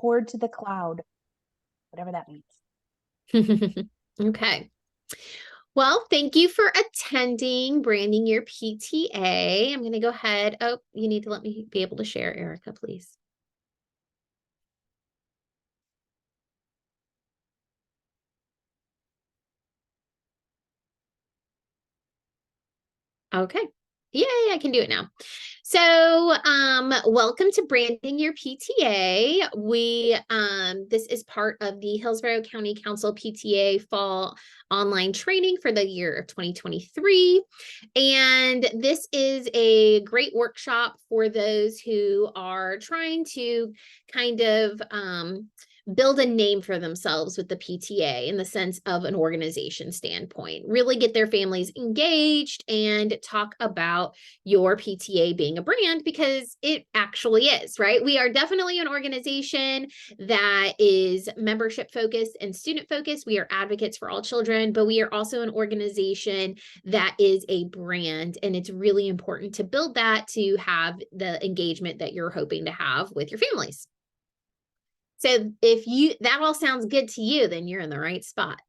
poured to the cloud, whatever that means. Okay. Well, thank you for attending Branding Your PTA. I'm going to go ahead. Oh, you need to let me be able to share, Erica, please. Okay. Yay, I can do it now. So, welcome to Branding Your PTA. This is part of the Hillsborough County Council PTA Fall Online Training for the year of 2023. And this is a great workshop for those who are trying to kind of, build a name for themselves with the PTA in the sense of an organization standpoint, really get their families engaged and talk about your PTA being a brand, because it actually is, right? We are definitely an organization that is membership focused and student focused. We are advocates for all children, but we are also an organization that is a brand, and it's really important to build that to have the engagement that you're hoping to have with your families. So if that all sounds good to you, then you're in the right spot.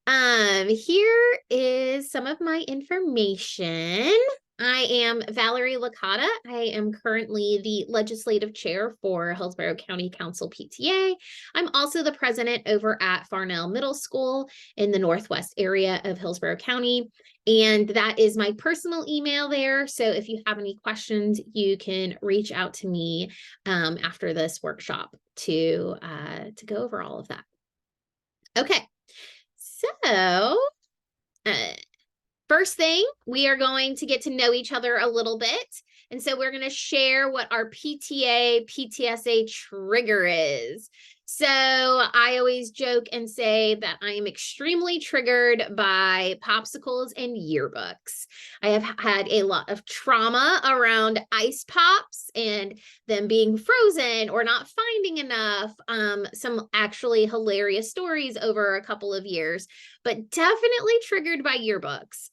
Here is some of my information. I am Valerie Licata. I am currently the legislative chair for Hillsborough County Council PTA. I'm also the president over at Farnell Middle School in the Northwest area of Hillsborough County. And that is my personal email there. So if you have any questions, you can reach out to me after this workshop to go over all of that. Okay. So, first thing, we are going to get to know each other a little bit. And so we're going to share what our PTA, PTSA trigger is. So I always joke and say that I am extremely triggered by popsicles and yearbooks. I have had a lot of trauma around ice pops and them being frozen or not finding enough. Some actually hilarious stories over a couple of years, but definitely triggered by yearbooks.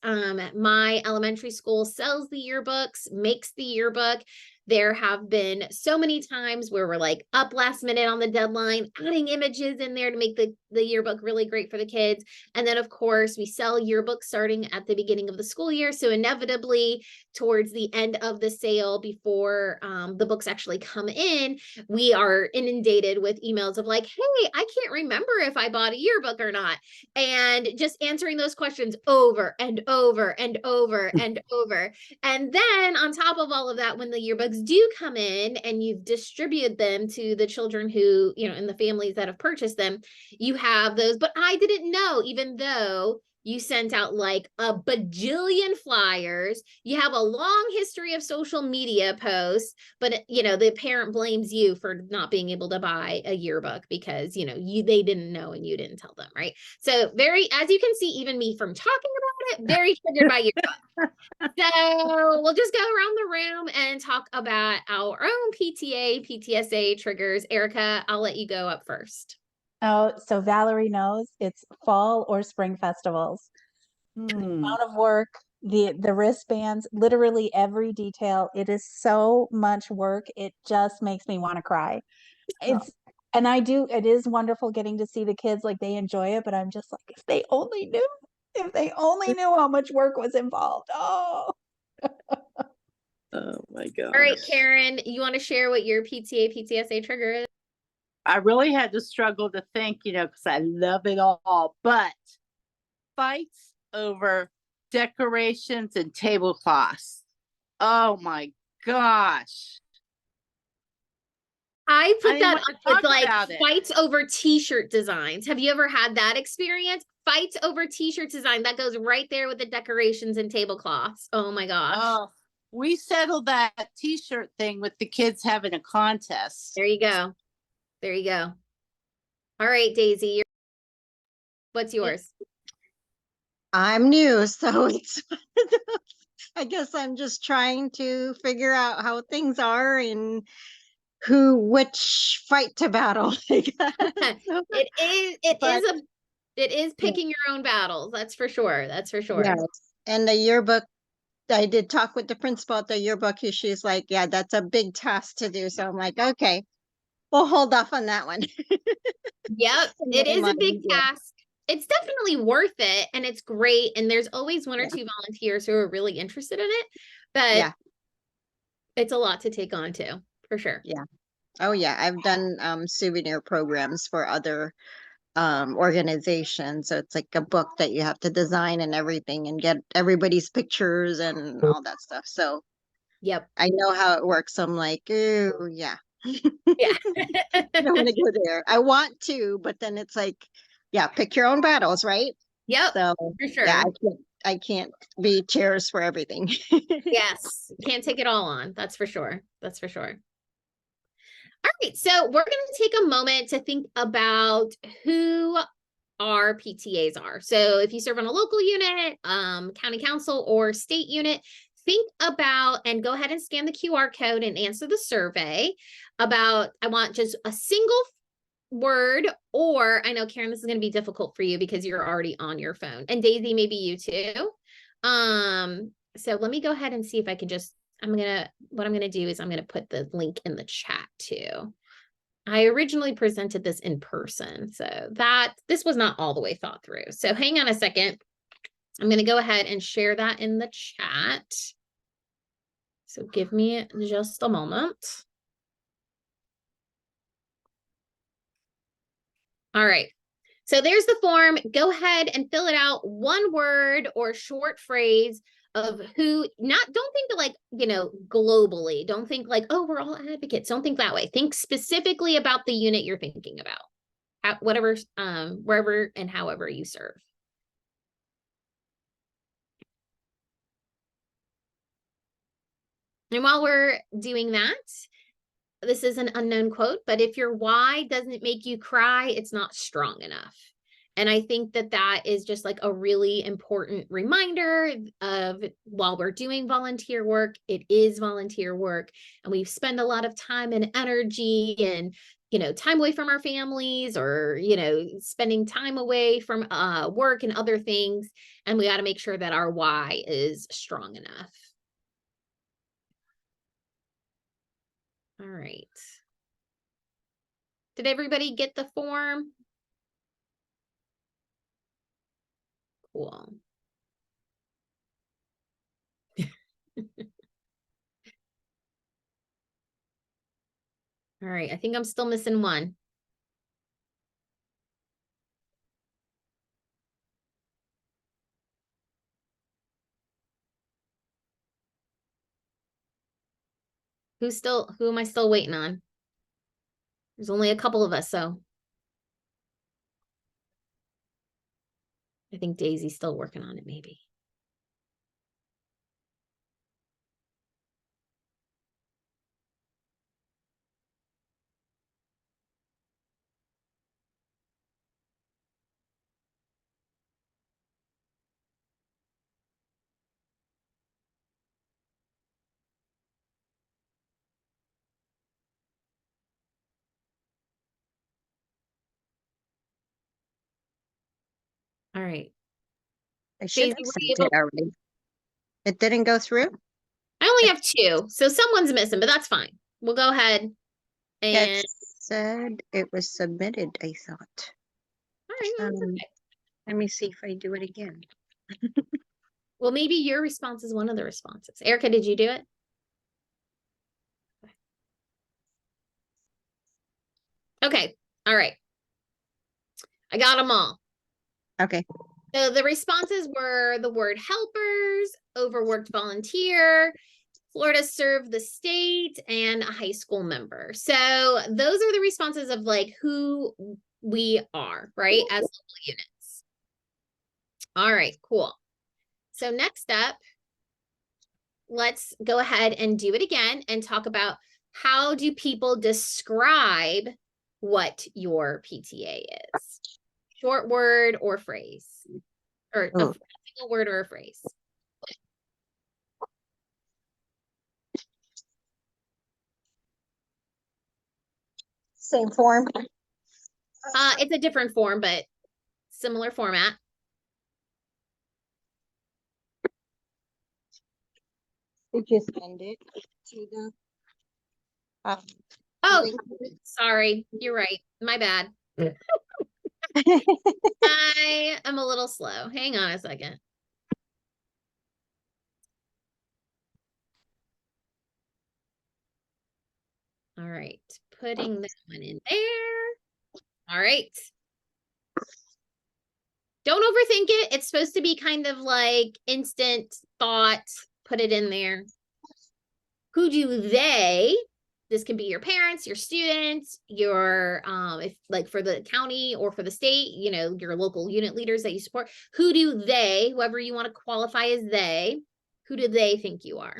My elementary school sells the yearbooks, makes the yearbook. There have been so many times where we're like up last minute on the deadline, adding images in there to make the yearbook really great for the kids. And then, of course, we sell yearbooks starting at the beginning of the school year. So inevitably, towards the end of the sale, before the books actually come in, we are inundated with emails of like, hey, I can't remember if I bought a yearbook or not. And just answering those questions over and over and over and over. And then on top of all of that, when the yearbooks do come in and you've distributed them to the children who, and the families that have purchased them, you have those. But I didn't know, even though you sent out like a bajillion flyers, you have a long history of social media posts, but the parent blames you for not being able to buy a yearbook because they didn't know and you didn't tell them, right? So as you can see, even me from talking about it, very triggered by yearbook. So we'll just go around the room and talk about our own PTA, PTSA triggers. Erica, I'll let you go up first. Oh, so Valerie knows it's fall or spring festivals. The amount of work, the wristbands, literally every detail. It is so much work. It just makes me want to cry. It is wonderful getting to see the kids, like they enjoy it, but I'm just like, if they only knew how much work was involved. Oh. Oh my gosh. All right, Karen, you want to share what your PTA, PTSA trigger is? I really had to struggle to think, because I love it all, but fights over decorations and tablecloths. Oh my gosh. I put that with like fights over t-shirt designs. Have you ever had that experience? Fights over t-shirt design. That goes right there with the decorations and tablecloths. Oh my gosh. Oh, we settled that t-shirt thing with the kids having a contest. There you go. There you go. All right, Daisy, what's yours? I'm new, so I guess I'm just trying to figure out how things are and which fight to battle. It is picking your own battles. That's for sure. That's for sure. Yes. And the yearbook, I did talk with the principal at the yearbook. She's like, yeah, that's a big task to do. So I'm like, okay. we'll hold off on that one. Yep, it is a big Yeah. task. It's definitely worth it and it's great. And there's always one or Yeah. two volunteers who are really interested in it, but Yeah. it's a lot to take on too, for sure. Yeah. Oh yeah, I've done souvenir programs for other organizations. So it's like a book that you have to design and everything and get everybody's pictures and all that stuff. So Yep. I know how it works. So I'm like, oh yeah. Yeah. I don't want to go there. I want to, but then it's like, yeah, pick your own battles, right? Yep, So for yeah, sure. I can't be chairs for everything. Yes, can't take it all on. That's for sure. That's for sure. All right, so we're going to take a moment to think about who our PTAs are. So if you serve on a local unit, county council, or state unit, think about and go ahead and scan the QR code and answer the survey about, I want just a single word, or I know, Karen, this is going to be difficult for you because you're already on your phone, and Daisy, maybe you too. So let me go ahead and see if I can just, what I'm gonna do is I'm gonna put the link in the chat too. I originally presented this in person, so this was not all the way thought through. So hang on a second. I'm gonna go ahead and share that in the chat. So give me just a moment. All right. So there's the form. Go ahead and fill it out. One word or short phrase of who, don't think like, globally. Don't think like, oh, we're all advocates. Don't think that way. Think specifically about the unit you're thinking about. Whatever, wherever and however you serve. And while we're doing that, this is an unknown quote, but if your why doesn't make you cry, it's not strong enough. And I think that is just like a really important reminder of, while we're doing volunteer work, it is volunteer work. And we spend a lot of time and energy and, time away from our families, or, spending time away from work and other things. And we got to make sure that our why is strong enough. All right. Did everybody get the form? Cool. All right, I think I'm still missing one. Who am I still waiting on? There's only a couple of us, so I think Daisy's still working on it, maybe. All right. I should Daisy, have were sent you it able? already. It didn't go through? I only have two, so someone's missing, but that's fine. We'll go ahead and. It said it was submitted, I thought. All right, that's okay. Let me see if I do it again. Well, maybe your response is one of the responses. Erica, did you do it? Okay. All right. I got them all. Okay. So the responses were the word helpers, overworked volunteer, Florida served the state, and a high school member. So those are the responses of like who we are, right, as local units. All right, cool. So next up, let's go ahead and do it again and talk about, how do people describe what your PTA is? Short word or phrase, or a single word or a phrase. Same form. It's a different form, but similar format. We just send it to the. Oh, sorry. You're right. My bad. I am a little slow. Hang on a second. All right. Putting that one in there. All right. Don't overthink it. It's supposed to be kind of like instant thought. Put it in there. Who do they, this can be your parents, your students, your if like for the county or for the state, you know, your local unit leaders that you support, who do they, whoever you want to qualify as they, who do they think you are?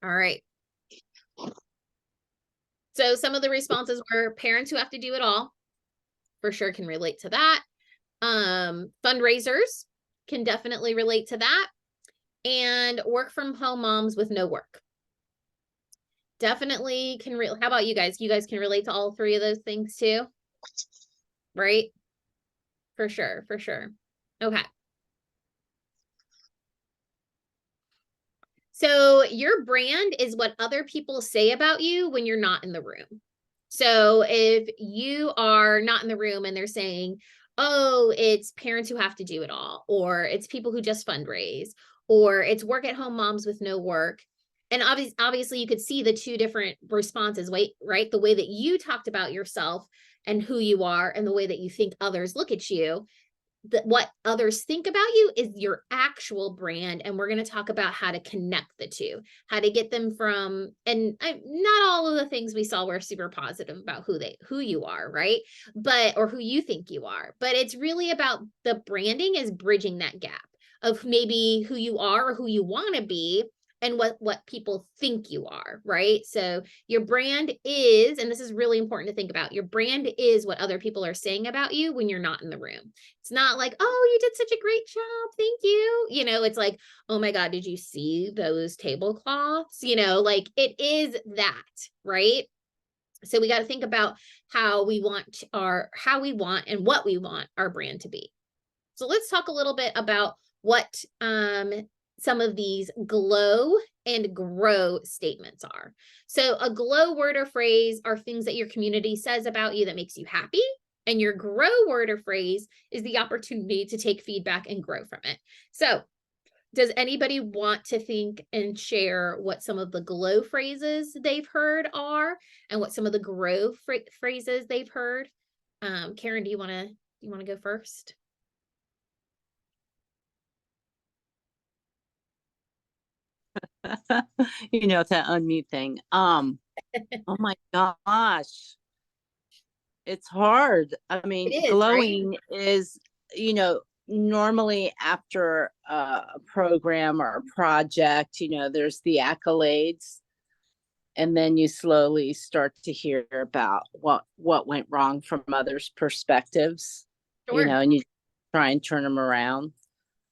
All right. So some of the responses were parents who have to do it all, for sure can relate to that. Fundraisers can definitely relate to that. And work from home moms with no work. Definitely can how about you guys? You guys can relate to all three of those things too? Right? For sure, for sure. Okay. So your brand is what other people say about you when you're not in the room. So if you are not in the room and they're saying, oh, it's parents who have to do it all, or it's people who just fundraise, or it's work at home moms with no work. And obviously you could see the two different responses, right? The way that you talked about yourself and who you are and the way that you think others look at you. That what others think about you is your actual brand, and we're going to talk about how to connect the two, how to get them from, and not all of the things we saw were super positive about who you are, right? But or who you think you are, but it's really about the branding is bridging that gap of maybe who you are or who you want to be and what people think you are, right? So your brand is, and this is really important to think about, your brand is what other people are saying about you when you're not in the room. It's not like, oh, you did such a great job, thank you. You know, it's like, oh my God, did you see those tablecloths? You know, like it is that, right? So we got to think about how we want and what we want our brand to be. So let's talk a little bit about what some of these glow and grow statements are. So a glow word or phrase are things that your community says about you that makes you happy. And your grow word or phrase is the opportunity to take feedback and grow from it. So does anybody want to think and share what some of the glow phrases they've heard are and what some of the grow phrases they've heard? Karen, do you want to go first? You know, that unmute thing. Oh my gosh. It's hard. I mean, It is, glowing right? is, you know, normally after a program or a project, you know, there's the accolades. And then you slowly start to hear about what went wrong from others' perspectives, you Sure. know, and you try and turn them around.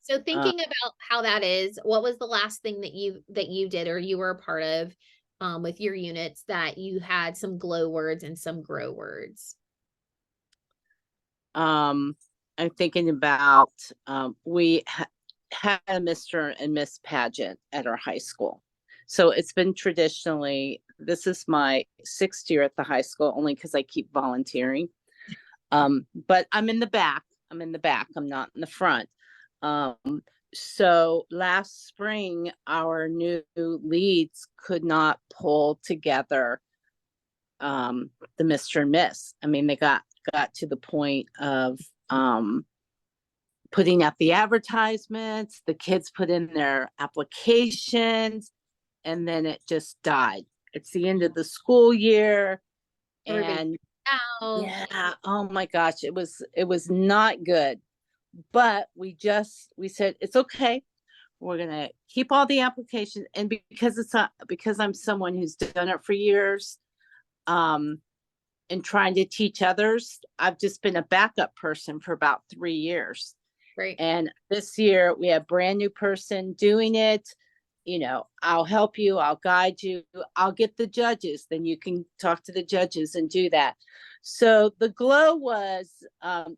So thinking about how that is, what was the last thing that you did or you were a part of with your units that you had some glow words and some grow words? I'm thinking about we had a Mr. and Miss pageant at our high school. So it's been traditionally, this is my 6th year at the high school, only because I keep volunteering. But I'm in the back. I'm not in the front. So last spring, our new leads could not pull together the Mr. and Miss. I mean, they got to the point of putting out the advertisements, the kids put in their applications, and then it just died. It's the end of the school year. Everybody And out. yeah, oh my gosh, it was not good. But we said it's okay. We're gonna keep all the applications, and because I'm someone who's done it for years, and trying to teach others, I've just been a backup person for about 3 years. Right. And this year we have a brand new person doing it. I'll help you, I'll guide you, I'll get the judges, then you can talk to the judges and do that. So the glow was,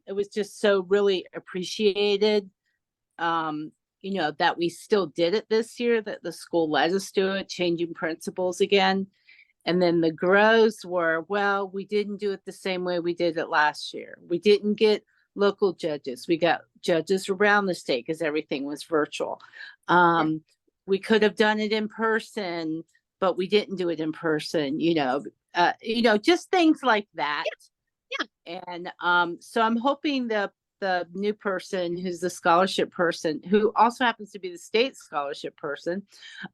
it was just so really appreciated, that we still did it this year, that the school let us do it, changing principles again. And then the grows were, well, we didn't do it the same way we did it last year. We didn't get local judges. We got judges around the state because everything was virtual. We could have done it in person, but we didn't do it in person, just things like that. Yeah. And so I'm hoping the new person who's the scholarship person, who also happens to be the state scholarship person,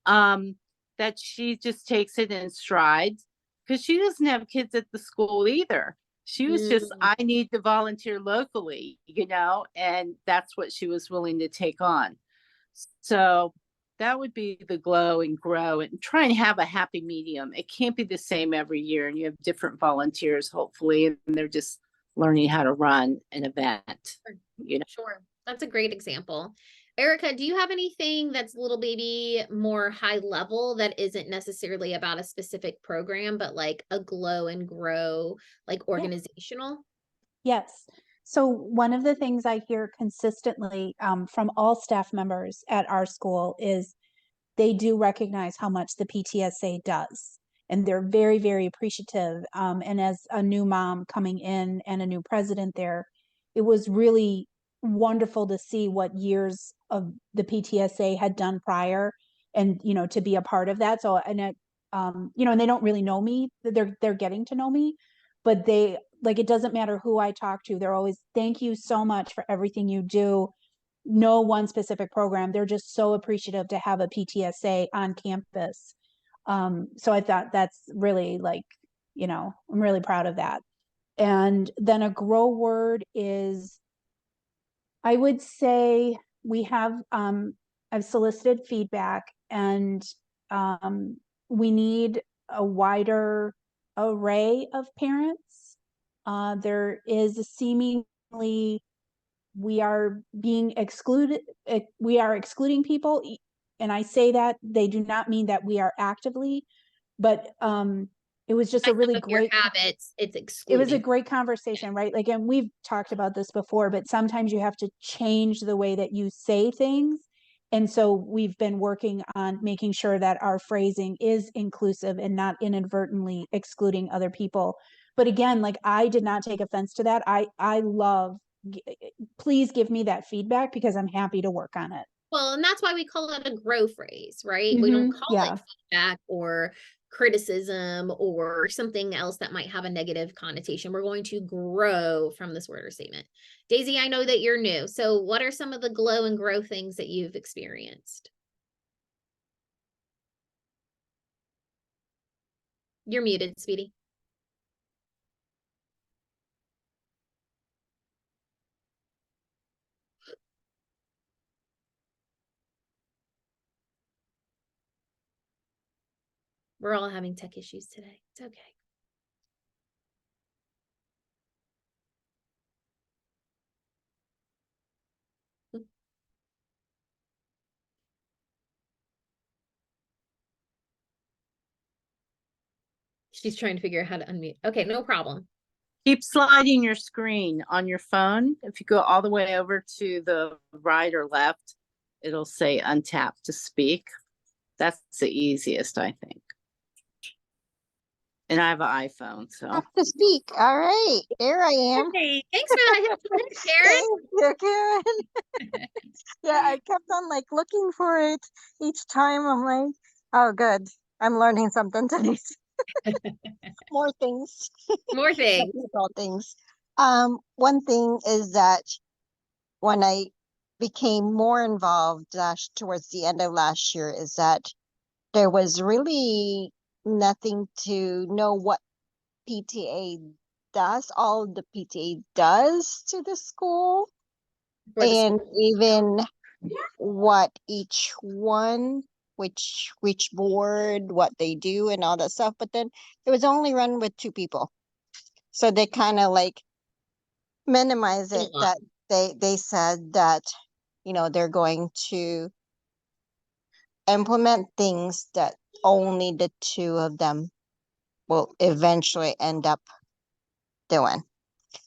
that she just takes it in strides, because she doesn't have kids at the school either. She was just, I need to volunteer locally, and that's what she was willing to take on. So that would be the glow and grow, and try and have a happy medium. It can't be the same every year, and you have different volunteers, hopefully, and they're just learning how to run an event. Sure. That's a great example. Erica, do you have anything that's little baby more high level that isn't necessarily about a specific program, but like a glow and grow, like organizational? Yes. So one of the things I hear consistently from all staff members at our school is they do recognize how much the PTSA does. And they're very, very appreciative. And as a new mom coming in and a new president there, it was really wonderful to see what years of the PTSA had done prior, and to be a part of that. So, and and they don't really know me. They're getting to know me, but they, like, it doesn't matter who I talk to. They're always, thank you so much for everything you do. No one specific program. They're just so appreciative to have a PTSA on campus. So I thought that's really, like, I'm really proud of that. And then a grow word is, I would say we have, I've solicited feedback, and we need a wider array of parents. There is seemingly, we are being excluded, we are excluding people. And I say that, they do not mean that we are actively, but it was just a really great habits. It's it excluding. was a great conversation, right? Like, and we've talked about this before, but sometimes you have to change the way that you say things. And so we've been working on making sure that our phrasing is inclusive and not inadvertently excluding other people. But again, like, I did not take offense to that. I love, please give me that feedback, because I'm happy to work on it. Well, and that's why we call it a grow phrase, right? We don't call it feedback or criticism or something else that might have a negative connotation. We're going to grow from this word or statement. Daisy, I know that you're new. So what are some of the glow and grow things that you've experienced? You're muted, sweetie. We're all having tech issues today. It's okay. She's trying to figure out how to unmute. Okay, no problem. Keep sliding your screen on your phone. If you go all the way over to the right or left, it'll say untap to speak. That's the easiest, I think. And I have an iPhone, so. Have to speak. All right, there I am. Hey, thanks for that, Karen. Thank you, Karen. Yeah, I kept on like looking for it each time. I'm like, oh, good. I'm learning something today. More things. More things. Technical things. One thing is that when I became more involved towards the end of last year, is that there was really nothing to know what PTA does, all the PTA does to the school, and even what each one, which board, what they do and all that stuff. But then it was only run with 2 people. So they kind of like minimize it, that they said that, they're going to implement things that only the two of them will eventually end up doing.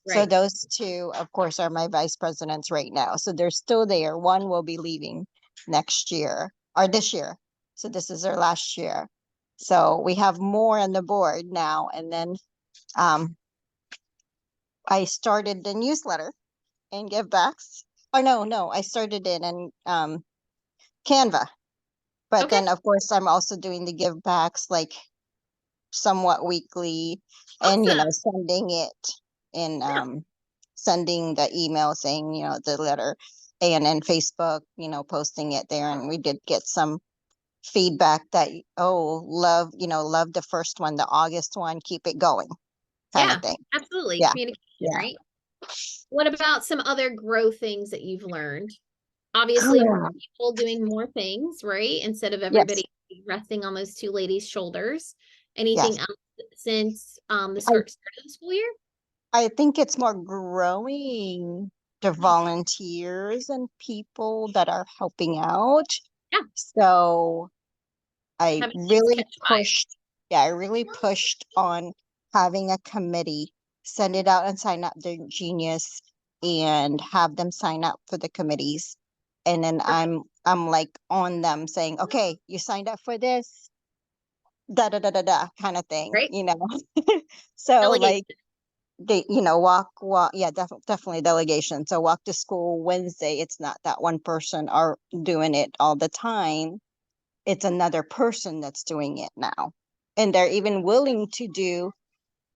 So Right. those two, of course, are my vice presidents right now. So they're still there. One will be leaving next year or this year. So this is their last year. So we have more on the board now. And then I started the newsletter and give backs. Oh no, I started it in Canva. But Okay. then of course I'm also doing the give backs like somewhat weekly and Awesome. sending it in Yeah. sending the email saying the letter, and then Facebook posting it there, and we did get some feedback that love the first one, the August one, keep it going kind of Yeah, thing. absolutely. Yeah, Communication, yeah. right? What about some other growth things that you've learned? Obviously, more Correct. people doing more things, right? Instead of Yes, everybody resting on those two ladies' shoulders. Anything yes. else since the I start of the school year? I think it's more growing the volunteers and people that are helping out. Yeah, So I having things really catch fire. pushed, yeah, I really pushed on having a committee, send it out and sign up the Genius and have them sign up for the committees. And then I'm like on them saying, okay, you signed up for this, da da da da da kind of thing, Right? So Delegate. like they, walk, yeah, definitely delegation. So walk to school Wednesday. It's not that one person are doing it all the time, it's another person that's doing it now. And they're even willing to do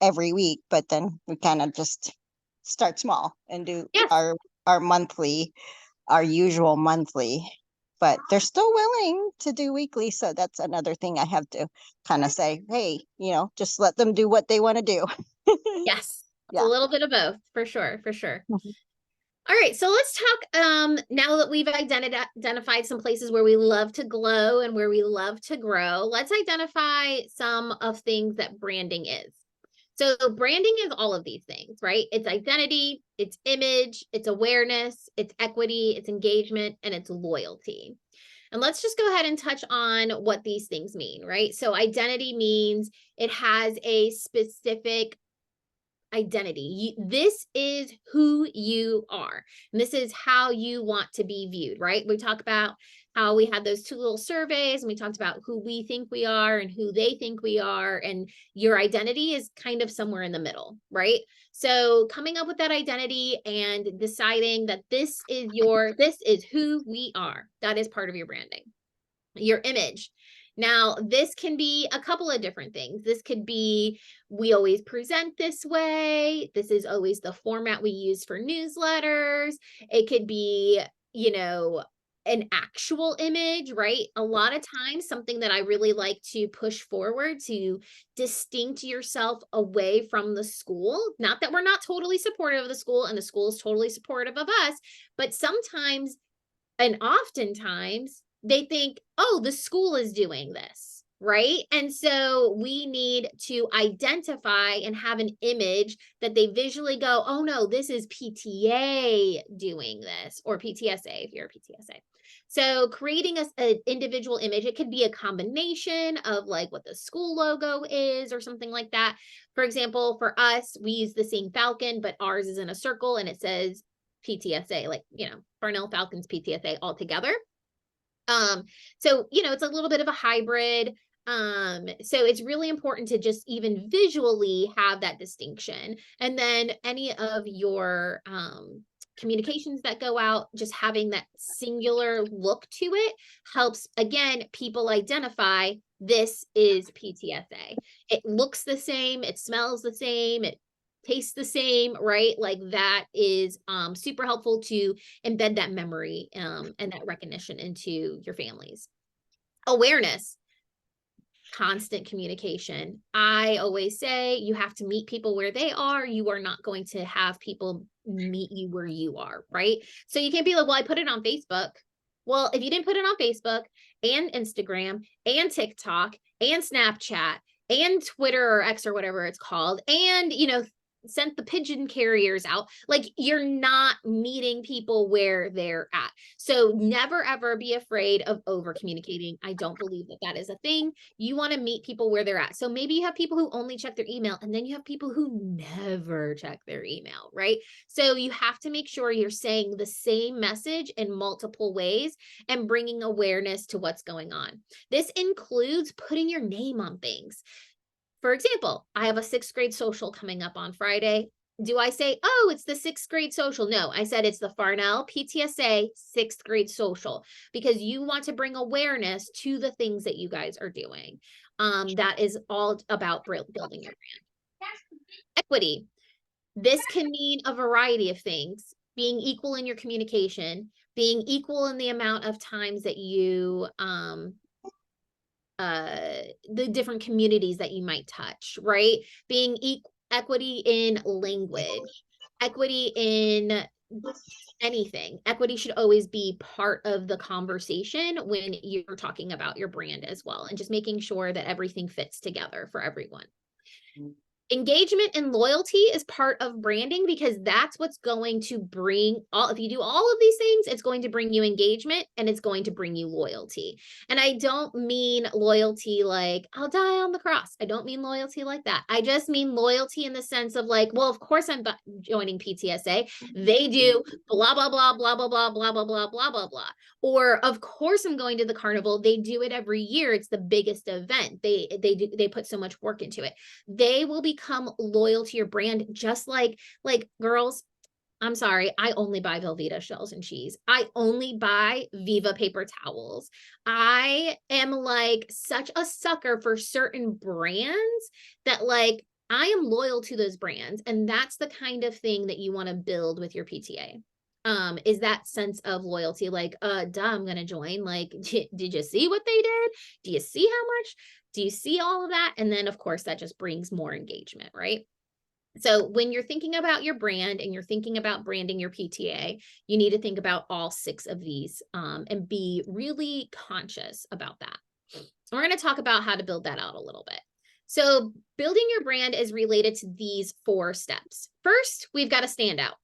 every week, but then we kind of just start small and do Yes. our monthly, our usual monthly. But they're still willing to do weekly. So that's another thing I have to kind of say, hey, just let them do what they want to do. Yes. It's a Yeah. little bit of both, for sure, for sure. Mhm. All right, so let's talk now that we've identified some places where we love to glow and where we love to grow. Let's identify some of things that branding is. So branding is all of these things, right? It's identity, it's image, it's awareness, it's equity, it's engagement, and it's loyalty. And let's just go ahead and touch on what these things mean, right? So identity means it has a specific identity. This is who you are. And this is how you want to be viewed, right? We talk about how we had those two little surveys and we talked about who we think we are and who they think we are. And your identity is kind of somewhere in the middle, right? So coming up with that identity and deciding that this is who we are. That is part of your branding. Your image. Now, this can be a couple of different things. This could be, we always present this way. This is always the format we use for newsletters. It could be, an actual image, right? A lot of times, something that I really like to push forward to distinct yourself away from the school. Not that we're not totally supportive of the school and the school is totally supportive of us, but sometimes and oftentimes they think, oh, the school is doing this, right? And so we need to identify and have an image that they visually go, oh no, this is PTA doing this, or PTSA if you're a PTSA. So creating an individual image, it could be a combination of like what the school logo is or something like that. For example, for us, we use the same falcon, but ours is in a circle and it says PTSA, like, Farnell Falcons PTSA all together. So, it's a little bit of a hybrid. So it's really important to just even visually have that distinction. And then any of your communications that go out, just having that singular look to it helps, again, people identify this is PTSA. It looks the same, it smells the same, it tastes the same, right? Like that is super helpful to embed that memory and that recognition into your families. Awareness, constant communication. I always say you have to meet people where they are. You are not going to have people meet you where you are, right? So you can't be like, well, I put it on Facebook. Well, if you didn't put it on Facebook and Instagram and TikTok and Snapchat and Twitter or X or whatever it's called, and sent the pigeon carriers out. Like, you're not meeting people where they're at. So never ever be afraid of over communicating. I don't believe that that is a thing. You want to meet people where they're at. So maybe you have people who only check their email, and then you have people who never check their email, right? So you have to make sure you're saying the same message in multiple ways and bringing awareness to what's going on. This includes putting your name on things. For example, I have a 6th grade social coming up on Friday. Do I say, oh, it's the 6th grade social? No, I said it's the Farnell PTSA 6th grade social, because you want to bring awareness to the things that you guys are doing. That is all about building your brand. Equity. This can mean a variety of things: being equal in your communication, being equal in the amount of times that you, the different communities that you might touch, right? Being equity in language, equity in anything. Equity should always be part of the conversation when you're talking about your brand as well, and just making sure that everything fits together for everyone. Engagement and loyalty is part of branding, because that's what's going to bring all, if you do all of these things, it's going to bring you engagement and it's going to bring you loyalty. And I don't mean loyalty like I'll die on the cross. I don't mean loyalty like that. I just mean loyalty in the sense of like, well, of course I'm joining PTSA. They do blah, blah, blah, blah, blah, blah, blah, blah, blah, blah, blah, blah. Or of course I'm going to the carnival. They do it every year. It's the biggest event. They put so much work into it. They will become loyal to your brand, just like girls, I'm sorry, I only buy Velveeta shells and cheese. I only buy Viva paper towels. I am like such a sucker for certain brands that like I am loyal to those brands. And that's the kind of thing that you want to build with your PTA. Is that sense of loyalty, like, duh, I'm gonna join. Like, did you see what they did? Do you see how much? Do you see all of that? And then of course that just brings more engagement, right? So when you're thinking about your brand and you're thinking about branding your PTA, you need to think about all 6 of these, and be really conscious about that. We're going to talk about how to build that out a little bit. So building your brand is related to these 4 steps. First, we've got to stand out.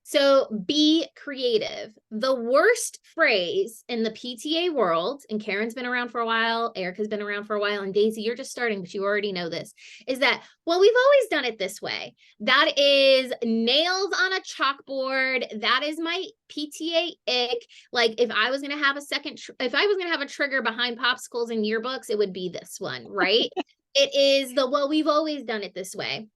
So be creative. The worst phrase in the PTA world, and Karen's been around for a while, Erica's been around for a while, and Daisy, you're just starting, but you already know this, is that, well, we've always done it this way. That is nails on a chalkboard. That is my PTA ick. Like, if I was going to have if I was going to have a trigger behind popsicles and yearbooks, it would be this one, right? It is well, we've always done it this way.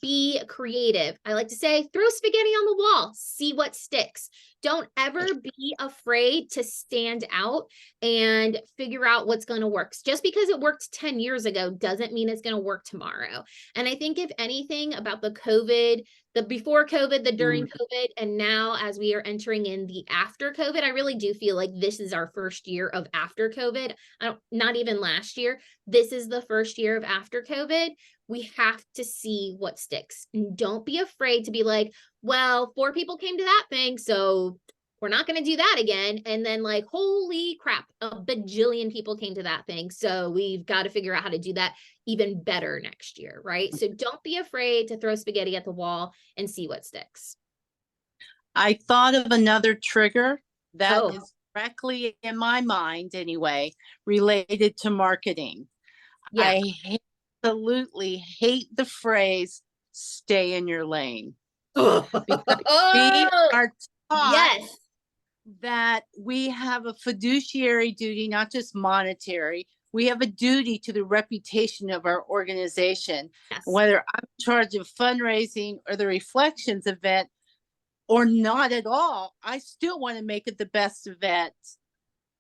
Be creative. I like to say, throw spaghetti on the wall, see what sticks. Don't ever be afraid to stand out and figure out what's going to work. Just because it worked 10 years ago doesn't mean it's going to work tomorrow. And I think if anything about the COVID, the before COVID, the during COVID, and now as we are entering in the after COVID, I really do feel like this is our first year of after COVID. Not even last year. This is the first year of after COVID. We have to see what sticks. And don't be afraid to be like, well, 4 people came to that thing, so we're not going to do that again. And then like, holy crap, a bajillion people came to that thing. So we've got to figure out how to do that even better next year, right? So don't be afraid to throw spaghetti at the wall and see what sticks. I thought of another trigger that is directly in my mind anyway, related to marketing. Yeah. I absolutely hate the phrase "stay in your lane." Because we are taught that we have a fiduciary duty, not just monetary. We have a duty to the reputation of our organization. Yes. Whether I'm in charge of fundraising or the reflections event or not at all, I still want to make it the best event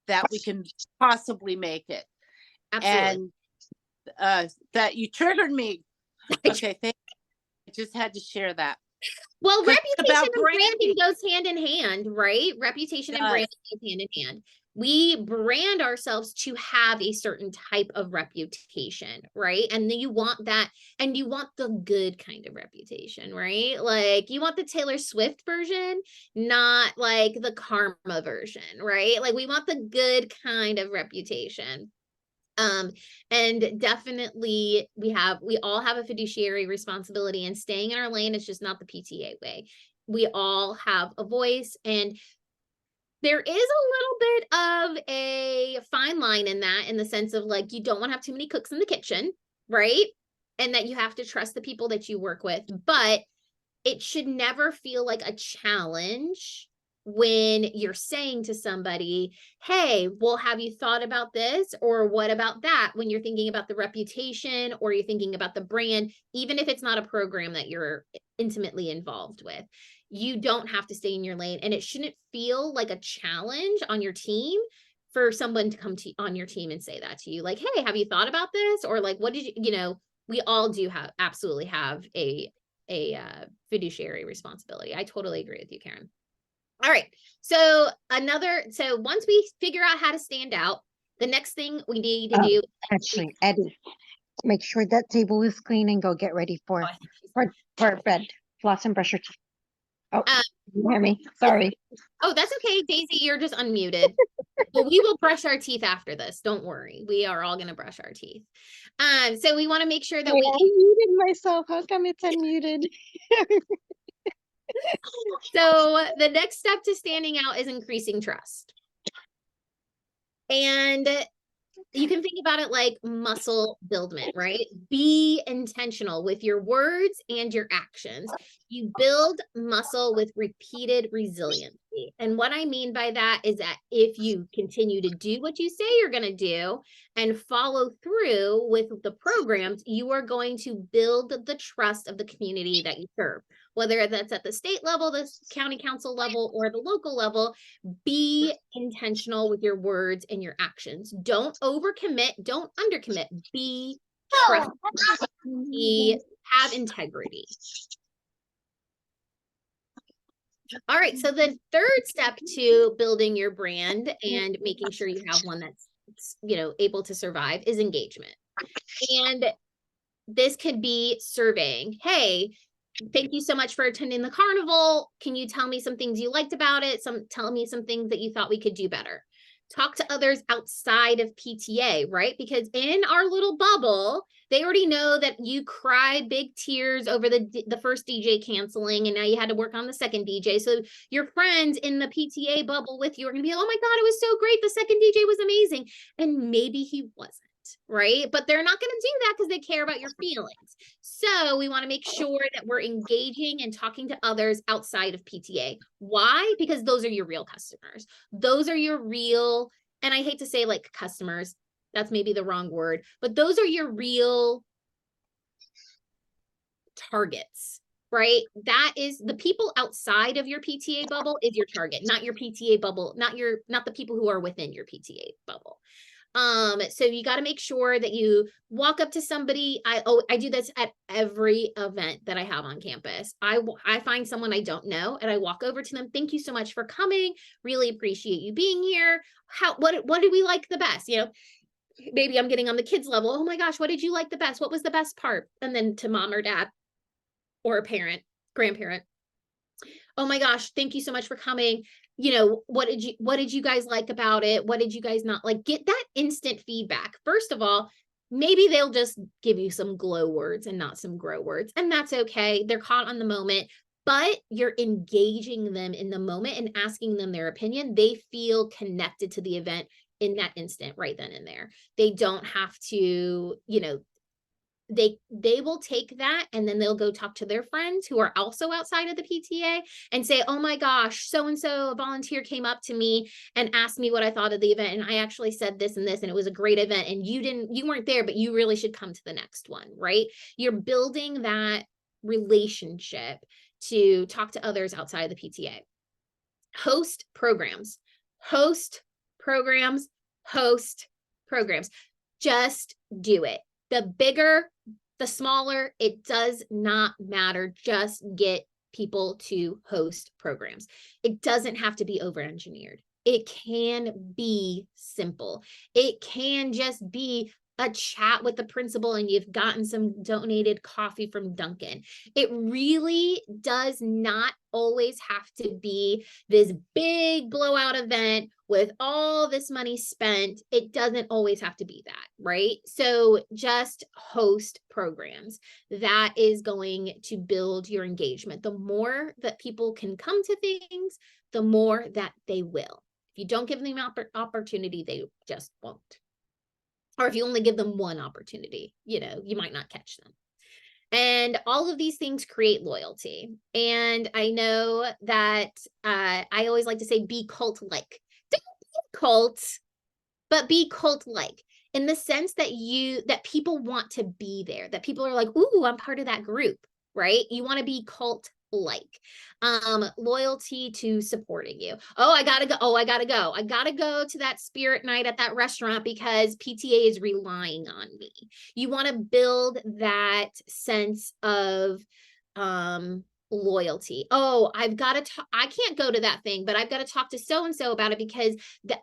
that we can possibly make it. Absolutely. And that you triggered me. Okay, thank you. I just had to share that. Well, reputation and branding goes hand in hand, right? Reputation and branding goes hand in hand. We brand ourselves to have a certain type of reputation, right? And then you want that, and you want the good kind of reputation, right? Like you want the Taylor Swift version, not like the karma version, right? Like we want the good kind of reputation. And definitely we all have a fiduciary responsibility, and staying in our lane is just not the PTA way. We all have a voice, and there is a little bit of a fine line in that, in the sense of like, you don't want to have too many cooks in the kitchen, right? And that you have to trust the people that you work with, but it should never feel like a challenge when you're saying to somebody, hey, well, have you thought about this? Or what about that? When you're thinking about the reputation, or you're thinking about the brand, even if it's not a program that you're intimately involved with, you don't have to stay in your lane. And it shouldn't feel like a challenge on your team for someone to come to on your team and say that to you, like, hey, have you thought about this? Or like, what did you, we all do absolutely have a fiduciary responsibility. I totally agree with you, Karen. All right. So once we figure out how to stand out, the next thing we need to do. Actually, Eddie, make sure that table is clean and go get ready for bed. Floss and brush your teeth. Oh, you hear me? Sorry. Oh, that's okay, Daisy. You're just unmuted. Well, we will brush our teeth after this. Don't worry. We are all going to brush our teeth. So we want to make sure that I muted myself. How come it's unmuted? So the next step to standing out is increasing trust. And you can think about it like muscle buildment, right? Be intentional with your words and your actions. You build muscle with repeated resiliency. And what I mean by that is that if you continue to do what you say you're going to do and follow through with the programs, you are going to build the trust of the community that you serve. Whether that's at the state level, the county council level, or the local level, be intentional with your words and your actions. Don't overcommit, don't undercommit. Be trustworthy, have integrity. All right, so the third step to building your brand and making sure you have one that's, able to survive is engagement. And this could be surveying. Hey, thank you so much for attending the carnival. Can you tell me some things you liked about it? Tell me some things that you thought we could do better. Talk to others outside of PTA, right? Because in our little bubble, they already know that you cried big tears over the first DJ canceling, and now you had to work on the second DJ. So your friends in the PTA bubble with you are going to be, oh my God, it was so great. The second DJ was amazing. And maybe he wasn't. Right? But they're not going to do that because they care about your feelings. So we want to make sure that we're engaging and talking to others outside of PTA. Why? Because those are your real customers. Those are your real, and I hate to say like customers, that's maybe the wrong word, but those are your real targets, right? That is the people outside of your PTA bubble is your target, not your PTA bubble, not the people who are within your PTA bubble. So you got to make sure that you walk up to somebody. I do this at every event that I have on campus. I find someone I don't know and I walk over to them. Thank you so much for coming. Really appreciate you being here. What did we like the best? Maybe I'm getting on the kids level. Oh my gosh, what did you like the best? What was the best part? And then to mom or dad or a parent, grandparent. Oh my gosh, thank you so much for coming. What did you guys like about it? What did you guys not like? Get that instant feedback. First of all, maybe they'll just give you some glow words and not some grow words. And that's okay. They're caught on the moment, but you're engaging them in the moment and asking them their opinion. They feel connected to the event in that instant, right then and there. They don't have to, they will take that and then they'll go talk to their friends who are also outside of the PTA and say, oh my gosh, so-and-so, a volunteer came up to me and asked me what I thought of the event. And I actually said this and this, and it was a great event. And you weren't there, but you really should come to the next one, right? You're building that relationship to talk to others outside of the PTA. Host programs. Just do it. The bigger, the smaller, it does not matter. Just get people to host programs. It doesn't have to be over-engineered. It can be simple. It can just be a chat with the principal and you've gotten some donated coffee from Dunkin'. It really does not always have to be this big blowout event with all this money spent. It doesn't always have to be that, right? So just host programs. That is going to build your engagement. The more that people can come to things, the more that they will. If you don't give them opportunity, they just won't. Or if you only give them one opportunity, you know, you might not catch them. And all of these things create loyalty. And I know that I always like to say, be cult-like. Don't be a cult, but be cult-like in the sense that people want to be there, that people are like, ooh, I'm part of that group, right? You want to be cult-like. Loyalty to supporting you. Oh, I gotta go. Oh, I gotta go. I gotta go to that spirit night at that restaurant because PTA is relying on me. You want to build that sense of loyalty. Oh, I've got to talk. I can't go to that thing, but I've got to talk to so and so about it because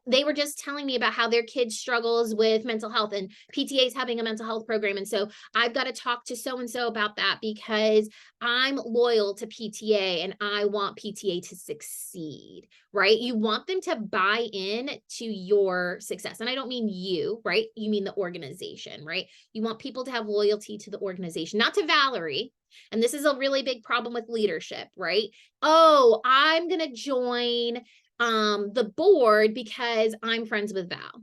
they were just telling me about how their kid struggles with mental health and PTA is having a mental health program. And so I've got to talk to so and so about that because I'm loyal to PTA and I want PTA to succeed, right? You want them to buy in to your success. And I don't mean you, right? You mean the organization, right? You want people to have loyalty to the organization, not to Valerie. And this is a really big problem with leadership, right? Oh, I'm going to join the board because I'm friends with Val.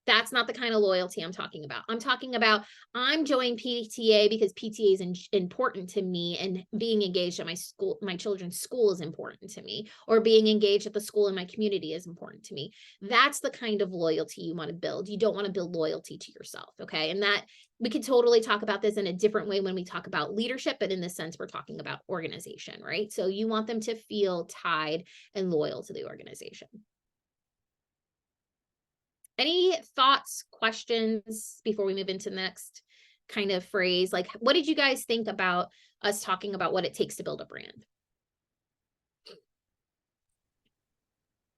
That's not the kind of loyalty I'm talking about. I'm talking about I'm joining PTA because PTA is important to me, and being engaged at my children's school is important to me, or being engaged at the school in my community is important to me. That's the kind of loyalty you want to build. You don't want to build loyalty to yourself, okay? And that we could totally talk about this in a different way when we talk about leadership, but in this sense, we're talking about organization, right? So you want them to feel tied and loyal to the organization. Any thoughts, questions before we move into the next kind of phrase? Like, what did you guys think about us talking about what it takes to build a brand?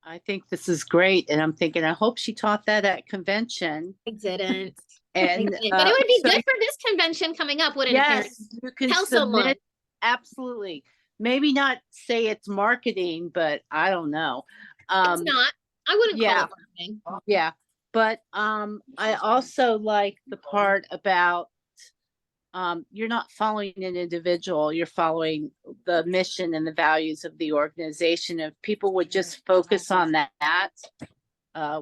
I think this is great. And I'm thinking, I hope she taught that at convention. I didn't. And but it would be good for this convention coming up, wouldn't it, Karen? yes, you can Tell submit. someone. Absolutely. Maybe not say it's marketing, but I don't know. It's not. I wouldn't call it marketing. Yeah. But I also like the part about you're not following an individual, you're following the mission and the values of the organization. If people would just focus on that,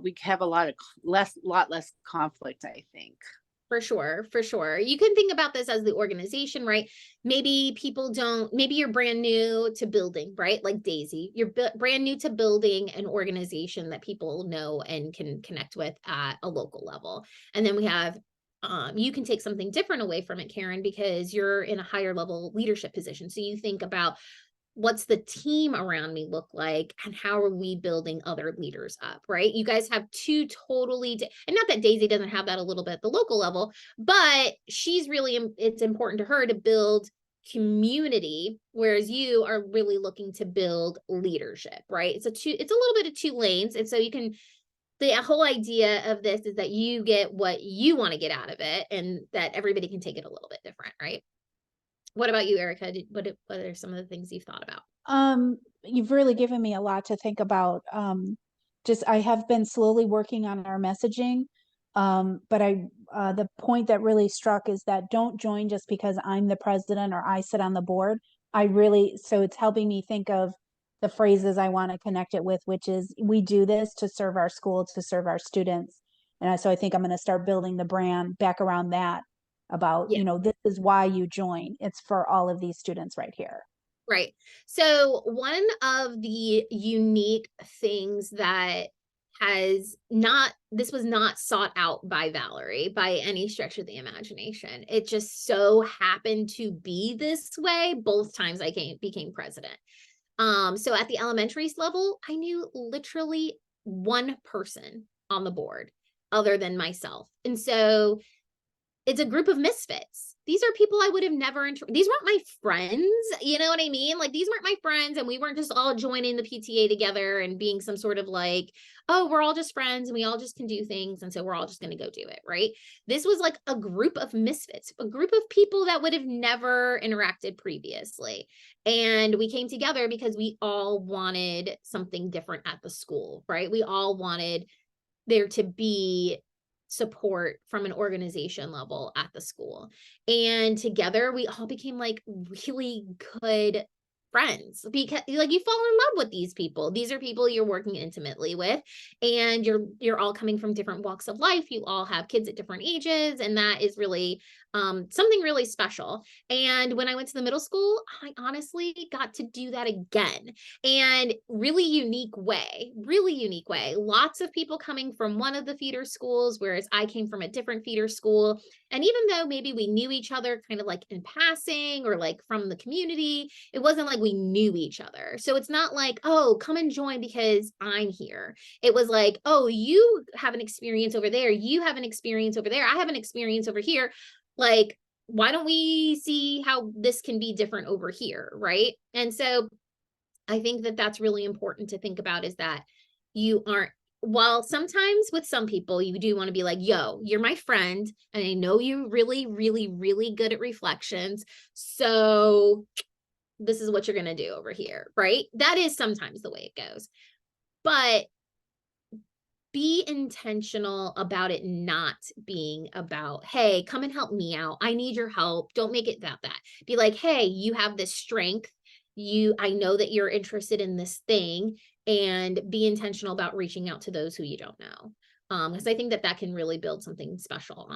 we have a lot less conflict, I think. For sure, for sure. You can think about this as the organization, right? Maybe maybe you're brand new to building, right? Like Daisy, you're brand new to building an organization that people know and can connect with at a local level. And then we have, you can take something different away from it, Karen, because you're in a higher level leadership position. So you think about, what's the team around me look like and how are we building other leaders up, right? You guys have two totally and not that Daisy doesn't have that a little bit at the local level, but she's really, it's important to her to build community, whereas you are really looking to build leadership, right? It's a little bit of two lanes. And so the whole idea of this is that you get what you want to get out of it and that everybody can take it a little bit different, right? What about you, Erica? What are some of the things you've thought about? You've really given me a lot to think about. I have been slowly working on our messaging. But the point that really struck is that don't join just because I'm the president or I sit on the board. So it's helping me think of the phrases I want to connect it with, which is, we do this to serve our school, to serve our students. And so I think I'm going to start building the brand back around that, about, this is why you join. It's for all of these students right here. Right. So one of the unique things that this was not sought out by Valerie by any stretch of the imagination. It just so happened to be this way both times I became president. So at the elementary level, I knew literally one person on the board other than myself. And so it's a group of misfits. These are people I would have never, these weren't my friends. You know what I mean? Like, these weren't my friends, and we weren't just all joining the PTA together and being some sort of like, oh, we're all just friends and we all just can do things. And so we're all just going to go do it. Right. This was like a group of misfits, a group of people that would have never interacted previously. And we came together because we all wanted something different at the school, right? We all wanted there to be support from an organization level at the school. And together we all became like really good friends, because like you fall in love with these people. These are people you're working intimately with, and you're all coming from different walks of life. You all have kids at different ages, and that is really something really special. And when I went to the middle school, I honestly got to do that again, and really unique way. Lots of people coming from one of the feeder schools, whereas I came from a different feeder school. And even though maybe we knew each other kind of like in passing or like from the community, it wasn't like we knew each other. So it's not like, oh, come and join because I'm here. It was like, oh, you have an experience over there. You have an experience over there. I have an experience over here. Like, why don't we see how this can be different over here? Right. And so I think that that's really important to think about, is that you aren't, while sometimes with some people, you do want to be like, yo, you're my friend, and I know you're really, really, really good at reflections. So this is what you're going to do over here, right? That is sometimes the way it goes. But be intentional about it not being about, hey, come and help me out. I need your help. Don't make it about that. Be like, hey, you have this strength. I know that you're interested in this thing, and be intentional about reaching out to those who you don't know. Because I think that that can really build something special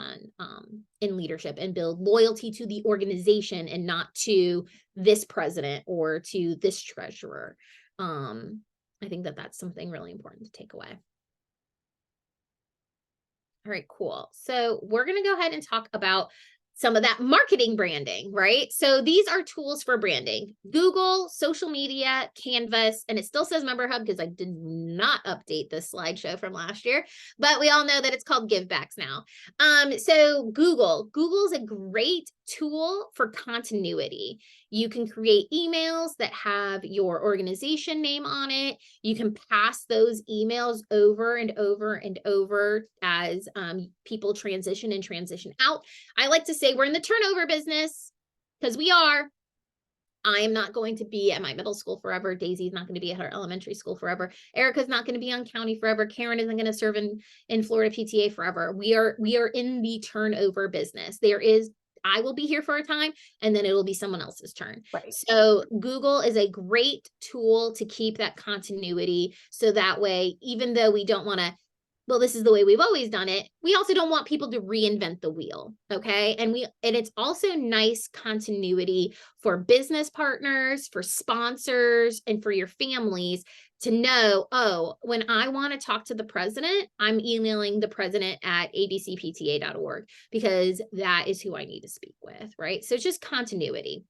in leadership, and build loyalty to the organization and not to this president or to this treasurer. I think that that's something really important to take away. All right, cool. So we're going to go ahead and talk about some of that marketing branding, right? So these are tools for branding: Google, social media, Canvas, and it still says Member Hub because I did not update this slideshow from last year, but we all know that it's called Givebacks now. So Google's a great tool for continuity. You can create emails that have your organization name on it. You can pass those emails over and over and over as people transition and transition out. I like to say we're in the turnover business, because we are. I am not going to be at my middle school forever. Daisy's not going to be at her elementary school forever. Erica's not going to be on county forever. Karen isn't going to serve in Florida PTA forever. We are in the turnover business. I will be here for a time, and then it'll be someone else's turn. Right. So Google is a great tool to keep that continuity. So that way, even though we don't want to, well, this is the way we've always done it, we also don't want people to reinvent the wheel. Okay. And it's also nice continuity for business partners, for sponsors, and for your families to know, oh, when I want to talk to the president, I'm emailing the president at abcpta.org, because that is who I need to speak with. Right. So it's just continuity.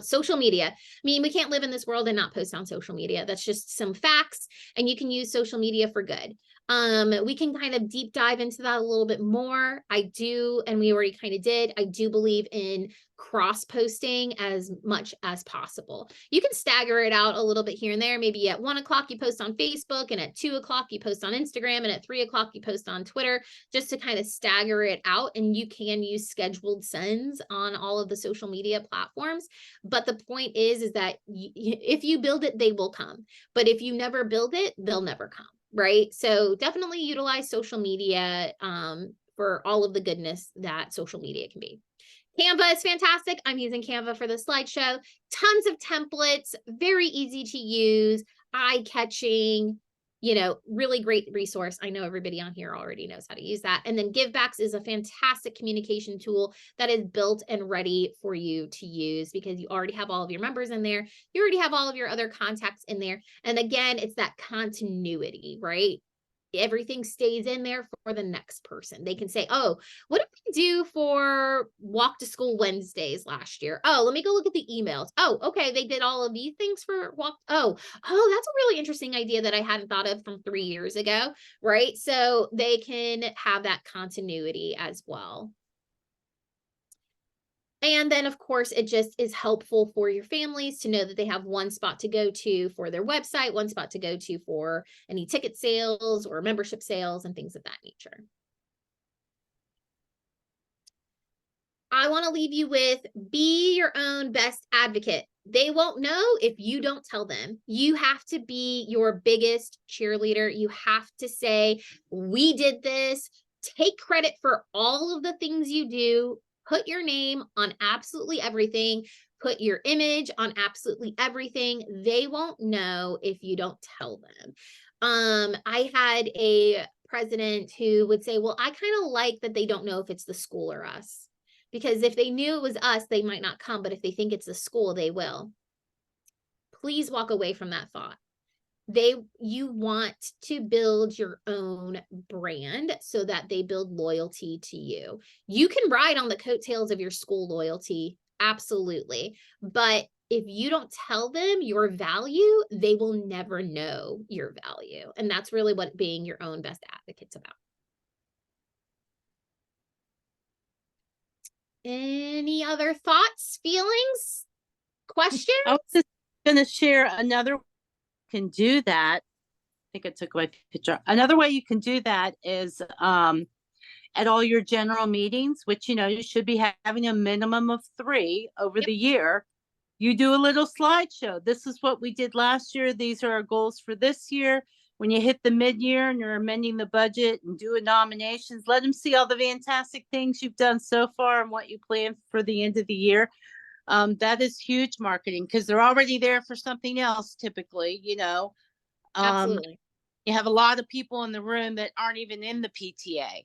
Social media. I mean, we can't live in this world and not post on social media. That's just some facts, and you can use social media for good. We can kind of deep dive into that a little bit more. I do, and we already kind of did, I do believe in cross posting as much as possible. You can stagger it out a little bit here and there. Maybe at 1 o'clock you post on Facebook, and at 2 o'clock you post on Instagram, and at 3 o'clock you post on Twitter, just to kind of stagger it out. And you can use scheduled sends on all of the social media platforms. But the point is that if you build it, they will come. But if you never build it, they'll never come. Right. So definitely utilize social media for all of the goodness that social media can be. Canva is fantastic. I'm using Canva for the slideshow. Tons of templates, very easy to use, eye-catching, really great resource. I know everybody on here already knows how to use that. And then Givebacks is a fantastic communication tool that is built and ready for you to use, because you already have all of your members in there. You already have all of your other contacts in there. And again, it's that continuity, right? Everything stays in there for the next person. They can say, oh, what did we do for walk to school Wednesdays last year? Oh, let me go look at the emails. Oh, okay. They did all of these things for walk. Oh, that's a really interesting idea that I hadn't thought of from 3 years ago. Right. So they can have that continuity as well. And then, of course, it just is helpful for your families to know that they have one spot to go to for their website, one spot to go to for any ticket sales or membership sales and things of that nature. I want to leave you with be your own best advocate. They won't know if you don't tell them. You have to be your biggest cheerleader. You have to say, we did this. Take credit for all of the things you do. Put your name on absolutely everything. Put your image on absolutely everything. They won't know if you don't tell them. I had a president who would say, well, I kind of like that they don't know if it's the school or us. Because if they knew it was us, they might not come. But if they think it's the school, they will. Please walk away from that thought. You want to build your own brand so that they build loyalty to you. You can ride on the coattails of your school loyalty, absolutely. But if you don't tell them your value, they will never know your value. And that's really what being your own best advocate's about. Any other thoughts, feelings, questions? I was just going to share another way you can do that. I think I took my picture. Another way you can do that is at all your general meetings, which, you should be having a minimum of 3 over the year. You do a little slideshow. This is what we did last year. These are our goals for this year. When you hit the mid-year and you're amending the budget and doing nominations, let them see all the fantastic things you've done so far and what you plan for the end of the year. That is huge marketing because they're already there for something else typically, Absolutely. You have a lot of people in the room that aren't even in the PTA.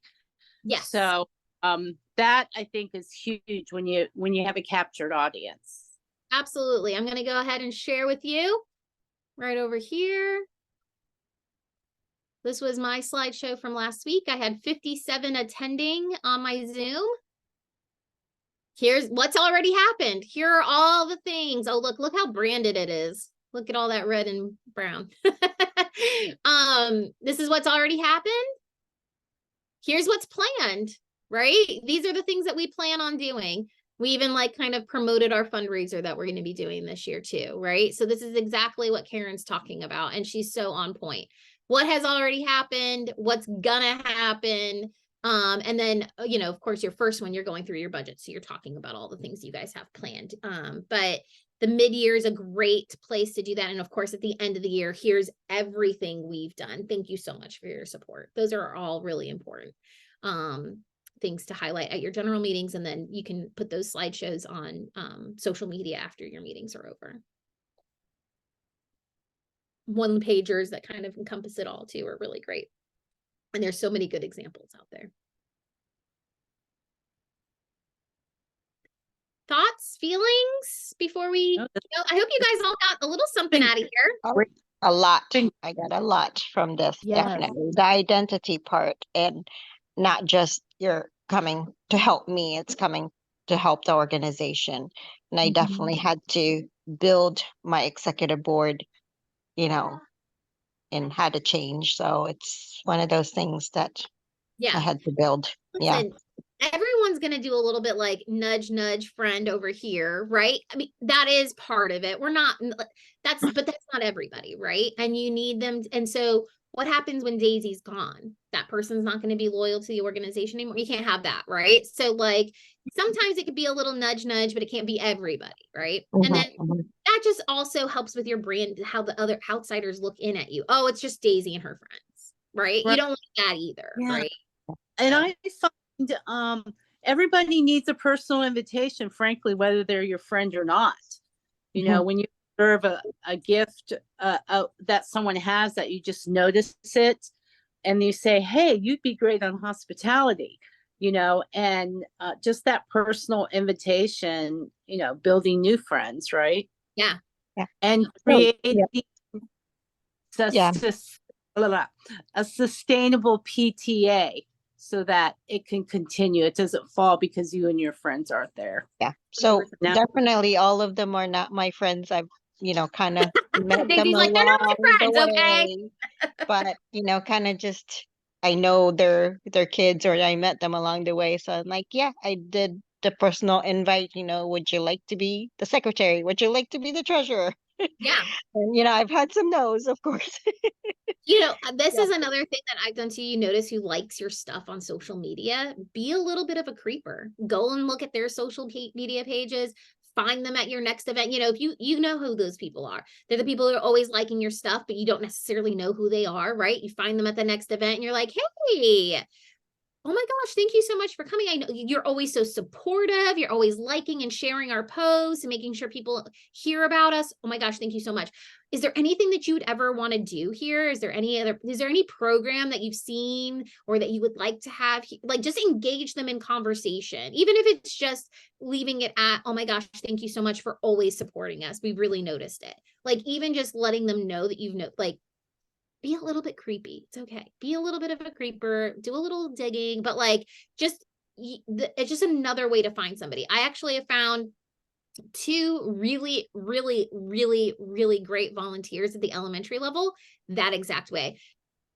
Yes. So that I think is huge when you have a captured audience. Absolutely. I'm going to go ahead and share with you right over here. This was my slideshow from last week. I had 57 attending on my Zoom. Here's what's already happened. Here are all the things. Oh, look how branded it is. Look at all that red and brown. This is what's already happened. Here's what's planned, right? These are the things that we plan on doing. We even kind of promoted our fundraiser that we're going to be doing this year too, right? So this is exactly what Karen's talking about. And she's so on point. What has already happened? What's gonna happen? And then, of course, your first one, you're going through your budget. So you're talking about all the things you guys have planned. But the mid-year is a great place to do that. And of course, at the end of the year, here's everything we've done. Thank you so much for your support. Those are all really important things to highlight at your general meetings. And then you can put those slideshows on social media after your meetings are over. One pagers that kind of encompass it all too are really great. And there's so many good examples out there. Thoughts, feelings before we go? I hope you guys all got a little something out of here. A lot. I got a lot from this, definitely. The identity part, and not just you're coming to help me, it's coming to help the organization. And I definitely had to build my executive board, and had to change. So it's one of those things that I had to build. Listen, everyone's going to do a little bit like nudge, nudge friend over here, right? I mean, that is part of it. But that's not everybody, right? And you need them. And so what happens when Daisy's gone? That person's not going to be loyal to the organization anymore. You can't have that, right? So sometimes it could be a little nudge, nudge, but it can't be everybody, right? And then that just also helps with your brand, how the other outsiders look in at you. Oh, it's just Daisy and her friends, right? You don't want that either, right? And I find everybody needs a personal invitation, frankly, whether they're your friend or not. When you serve a gift that someone has that you just notice it and you say, hey, you'd be great on hospitality, and just that personal invitation, building new friends, right? Yeah. And creating a sustainable PTA so that it can continue. It doesn't fall because you and your friends aren't there. Yeah. So definitely all of them are not my friends. I've, kind of met them Daisy's they're not my friends, okay? But, kind of just, I know their kids, or I met them along the way. So I'm like, yeah, I did the personal invite, would you like to be the secretary? Would you like to be the treasurer? Yeah. And I've had some no's, of course. This Yeah. is another thing that I've done too. You notice who likes your stuff on social media. Be a little bit of a creeper. Go and look at their social media pages. Find them at your next event. If you know who those people are. They're the people who are always liking your stuff, but you don't necessarily know who they are, right? You find them at the next event and you're like, hey, oh my gosh, thank you so much for coming. I know you're always so supportive. You're always liking and sharing our posts and making sure people hear about us. Oh my gosh, thank you so much. Is there anything that you would ever want to do here? Is there any program that you've seen or that you would like to have? Like, just engage them in conversation, even if it's just leaving it at, oh my gosh, thank you so much for always supporting us. We really noticed it. Like, even just letting them know that be a little bit creepy. It's okay. Be a little bit of a creeper, do a little digging, but it's just another way to find somebody. I actually have found 2 really, really, really, really great volunteers at the elementary level that exact way.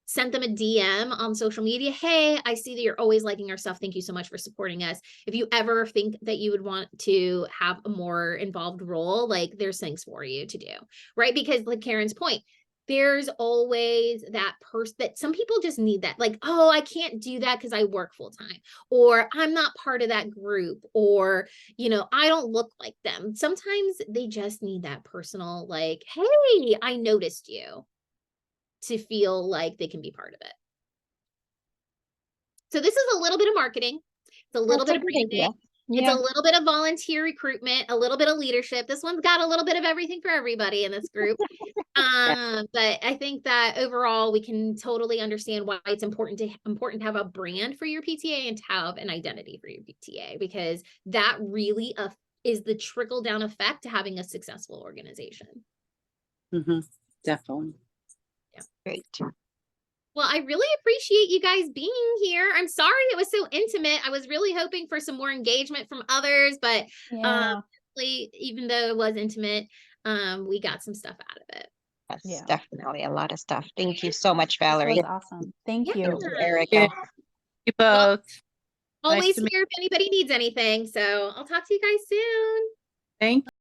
Sent them a DM on social media. Hey, I see that you're always liking our stuff. Thank you so much for supporting us. If you ever think that you would want to have a more involved role, there's things for you to do, right? Because like Karen's point, there's always that person that some people just need that. Like, oh, I can't do that because I work full time, or I'm not part of that group, or, I don't look like them. Sometimes they just need that personal, hey, I noticed you, to feel like they can be part of it. So this is a little bit of marketing. It's a little That's bit a of good idea. branding. It's a little bit of volunteer recruitment, a little bit of leadership. This one's got a little bit of everything for everybody in this group. But I think that overall we can totally understand why it's important to have a brand for your PTA and to have an identity for your PTA, because that really is the trickle down effect to having a successful organization. Definitely. Yeah. Great. Well, I really appreciate you guys being here. I'm sorry it was so intimate. I was really hoping for some more engagement from others, but even though it was intimate, we got some stuff out of it. Yes, definitely a lot of stuff. Thank you so much, Valerie. That was awesome. Thank you. Thank you, Erica. Yeah. You both. Always Nice here if anybody needs anything. So I'll talk to you guys soon. Thank